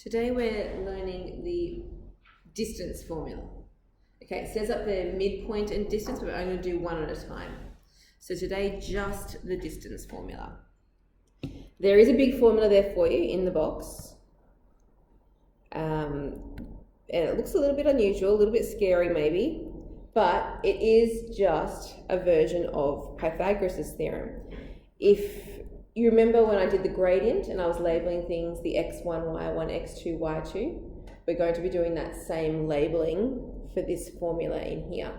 Today we're learning the distance formula. Okay, it says up there midpoint and distance, but we're only going to do one at a time. So today, just the distance formula. There is a big formula there for you in the box. And it looks a little bit unusual, a little bit scary maybe, but it is just a version of Pythagoras' theorem. If you remember when I did the gradient and I was labeling things, the x1, y1, x2, y2, we're going to be doing that same labeling for this formula in here.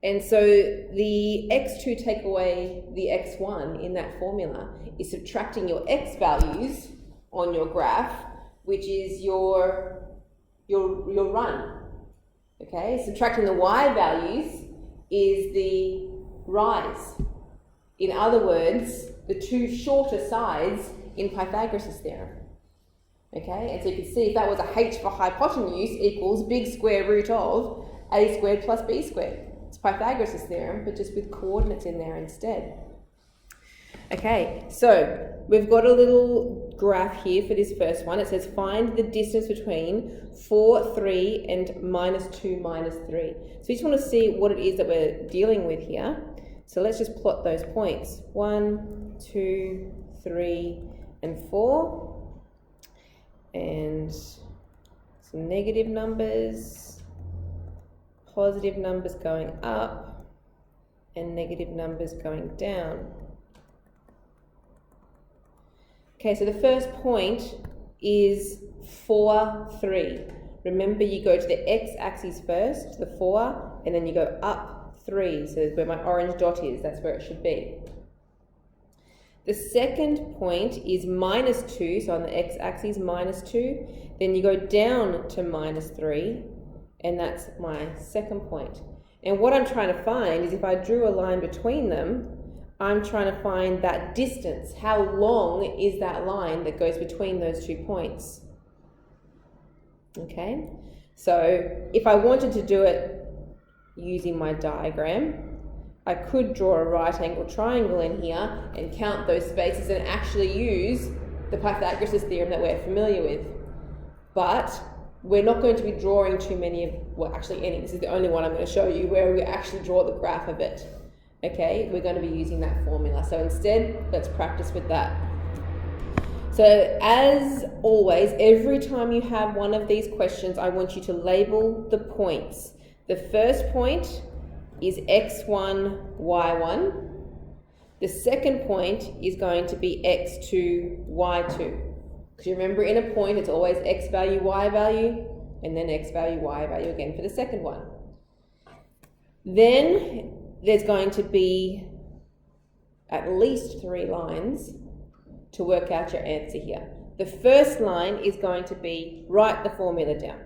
And so the x2 take away the x1 in that formula is subtracting your x values on your graph, which is your run. Okay, subtracting the y values is the rise. In other words, the two shorter sides in Pythagoras' theorem. Okay, and so you can see if that was a h for hypotenuse equals big square root of a squared plus b squared. It's Pythagoras' theorem, but just with coordinates in there instead. Okay, so we've got a little graph here for this first one. It says find the distance between 4, 3 and minus 2, minus 3. So you just want to see what it is that we're dealing with here. So let's just plot those points. 1, 2, 3, and 4. And some negative numbers, positive numbers going up, and negative numbers going down. Okay, so the first point is 4, 3. Remember, you go to the x-axis first, the 4, and then you go up 3. So where my orange dot is, that's where it should be. The second point is minus 2, so on the x-axis, minus 2. Then you go down to minus 3, and that's my second point. And what I'm trying to find is if I drew a line between them, I'm trying to find that distance. How long is that line that goes between those 2 points? Okay, so if I wanted to do it using my diagram, I could draw a right angle triangle in here and count those spaces and actually use the Pythagoras theorem that we're familiar with. But we're not going to be drawing too many of, well, actually any. This is the only one I'm going to show you where we actually draw the graph of it. Okay, we're going to be using that formula. So instead, let's practice with that. So as always, every time you have one of these questions, I want you to label the points. The first point is x1, y1. The second point is going to be x2, y2. Because you remember in a point, it's always x value, y value, and then x value, y value again for the second one. Then there's going to be at least 3 lines to work out your answer here. The first line is going to be write the formula down.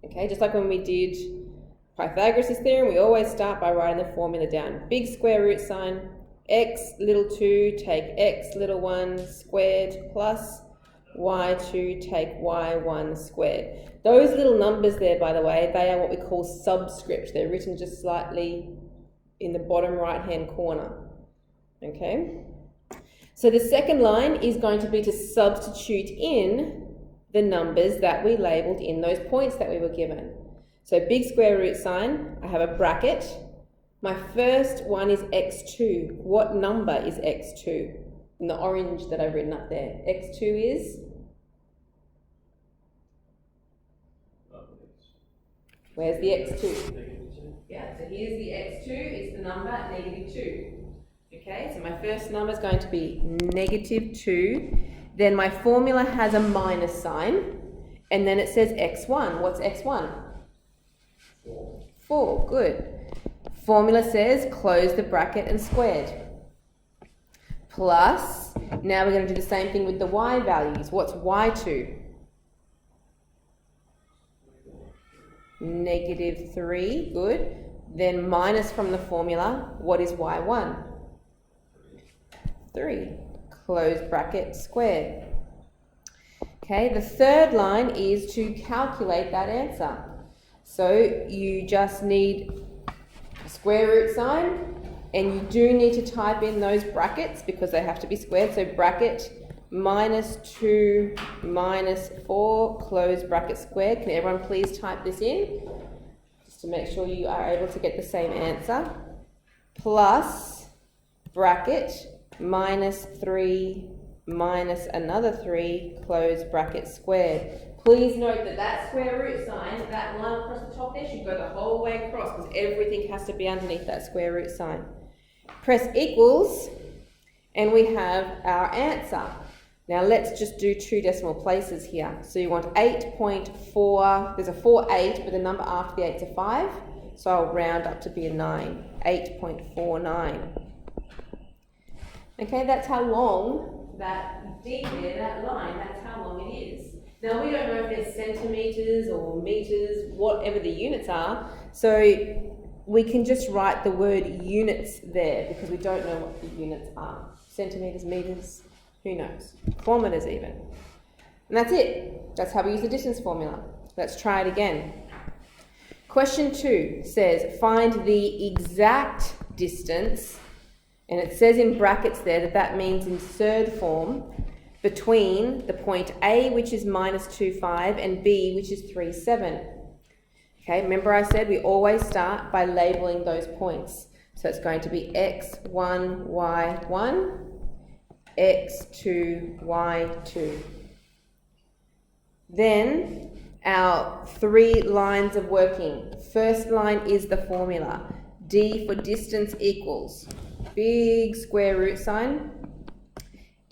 Okay, just like when we did Pythagoras' theorem, we always start by writing the formula down. Big square root sign, x little 2 take x little 1 squared plus y2 take y1 squared. Those little numbers there, by the way, they are what we call subscript. They're written just slightly in the bottom right-hand corner. Okay? So the second line is going to be to substitute in the numbers that we labelled in those points that we were given. So big square root sign, I have a bracket. My first one is x2. What number is x2? In the orange that I've written up there. x2 is? Where's the x2? Yeah, so here's the x2, it's the number -2. Okay, so my first number is going to be -2. Then my formula has a minus sign, and then it says x1. What's x1? 4, good. Formula says close the bracket and squared. Plus, now we're going to do the same thing with the y values. What's y2? -3, good. Then minus from the formula, what is y1? 3. Close bracket, squared. Okay, the third line is to calculate that answer. So you just need a square root sign, and you do need to type in those brackets because they have to be squared. So bracket minus 2 minus 4, close bracket squared. Can everyone please type this in? Just to make sure you are able to get the same answer. Plus bracket minus 3 minus another 3, close bracket squared. Please note that that square root sign, that line across the top there, should go the whole way across because everything has to be underneath that square root sign. Press equals, and we have our answer. Now let's just do 2 decimal places here. So you want 8.4, there's a 48, but the number after the 8's a 5, so I'll round up to be a 9, 8.49. Okay, that's how long that D there, that line, that's how long it is. Now we don't know if there's centimetres or metres, whatever the units are, so we can just write the word units there because we don't know what the units are. Centimetres, metres, who knows? Kilometres even. And that's it. That's how we use the distance formula. Let's try it again. Question 2 says, find the exact distance, and it says in brackets there that means in third form, between the point A, which is minus 2,5, and B, which is 3,7. Okay, remember I said we always start by labelling those points. So it's going to be x1, y1, x2, y2. Then our 3 lines of working. First line is the formula. D for distance equals big square root sign,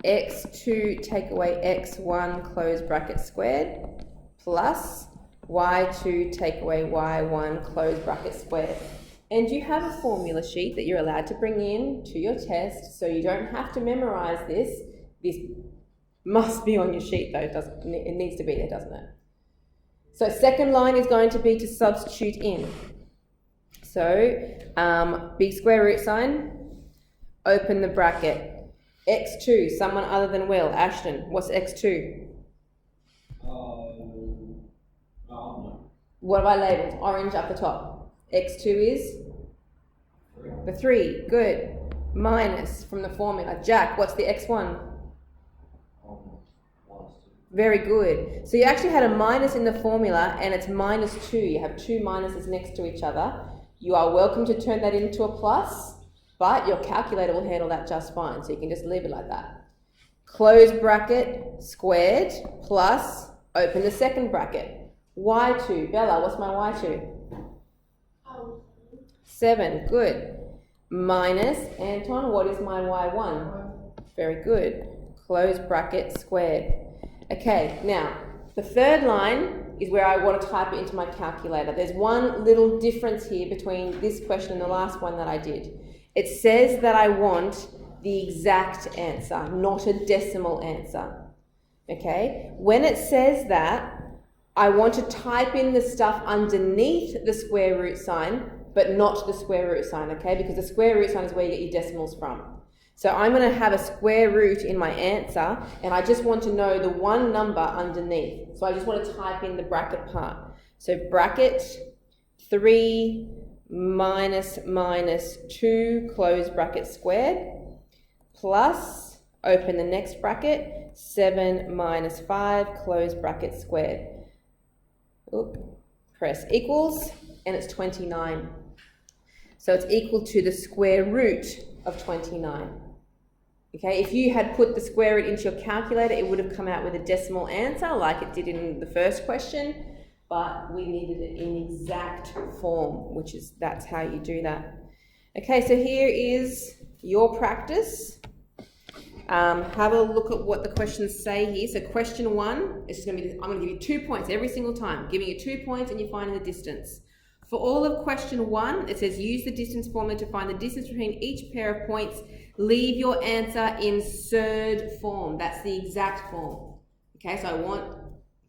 x2 take away x1 close bracket squared, plus y2 take away y1 close bracket squared. And you have a formula sheet that you're allowed to bring in to your test, so you don't have to memorize this. This must be on your sheet though, it needs to be there, doesn't it? So second line is going to be to substitute in. So big square root sign, open the bracket. x2, someone other than Will, Ashton, what's x2? What have I labelled? Orange up the top. x2 is? The 3, good. Minus from the formula. Jack, what's the x1? Very good. So you actually had a minus in the formula and it's minus 2. You have 2 minuses next to each other. You are welcome to turn that into a plus, but your calculator will handle that just fine. So you can just leave it like that. Close bracket squared plus open the second bracket. y2. Bella, what's my y2? 7. Good. Minus, Anton, what is my y1? Very good. Close bracket squared. Okay, now, the third line is where I want to type it into my calculator. There's one little difference here between this question and the last one that I did. It says that I want the exact answer, not a decimal answer. Okay? When it says that, I want to type in the stuff underneath the square root sign, but not the square root sign, okay? Because the square root sign is where you get your decimals from. So I'm going to have a square root in my answer, and I just want to know the one number underneath. So I just want to type in the bracket part. So bracket 3 minus 2, close bracket squared, plus, open the next bracket, 7 minus 5, close bracket squared. Oop, press equals, and it's 29. So it's equal to the square root of 29. Okay, if you had put the square root into your calculator, it would have come out with a decimal answer like it did in the first question, but we needed it in exact form, that's how you do that. Okay, so here is your practice. Have a look at what the questions say here. So question 1 is just going to be, I'm going to give you 2 points every single time, giving you 2 points and you're finding the distance. For all of question 1, it says use the distance formula to find the distance between each pair of points. Leave your answer in third form. That's the exact form. Okay, so I want,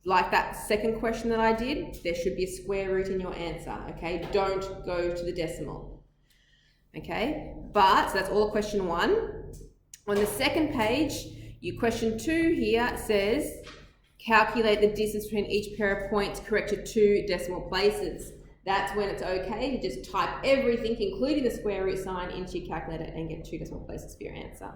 like that second question that I did, there should be a square root in your answer. Okay, don't go to the decimal. Okay, but so that's all of question 1. On the second page, your question 2 here says calculate the distance between each pair of points, correct to 2 decimal places. That's when it's okay to just type everything, including the square root sign, into your calculator and get 2 decimal places for your answer.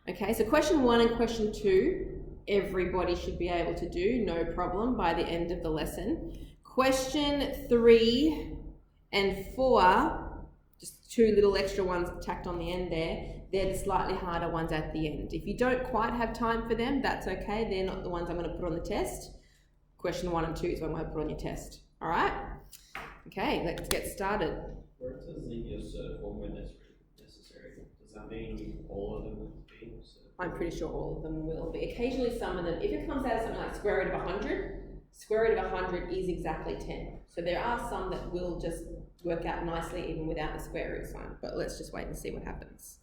Okay, so question 1 and question 2, everybody should be able to do, no problem, by the end of the lesson. Question 3 and 4, just 2 little extra ones tacked on the end there, they're the slightly harder ones at the end. If you don't quite have time for them, that's okay. They're not the ones I'm going to put on the test. Question 1 and 2 is what I'm going to put on your test. All right? Okay, let's get started. Where it says leave your cert form when necessary, does that mean all of them will be? I'm pretty sure all of them will be. Occasionally some of them, if it comes out of something like square root of 100, square root of 100 is exactly 10. So there are some that will just work out nicely even without the square root sign. But let's just wait and see what happens.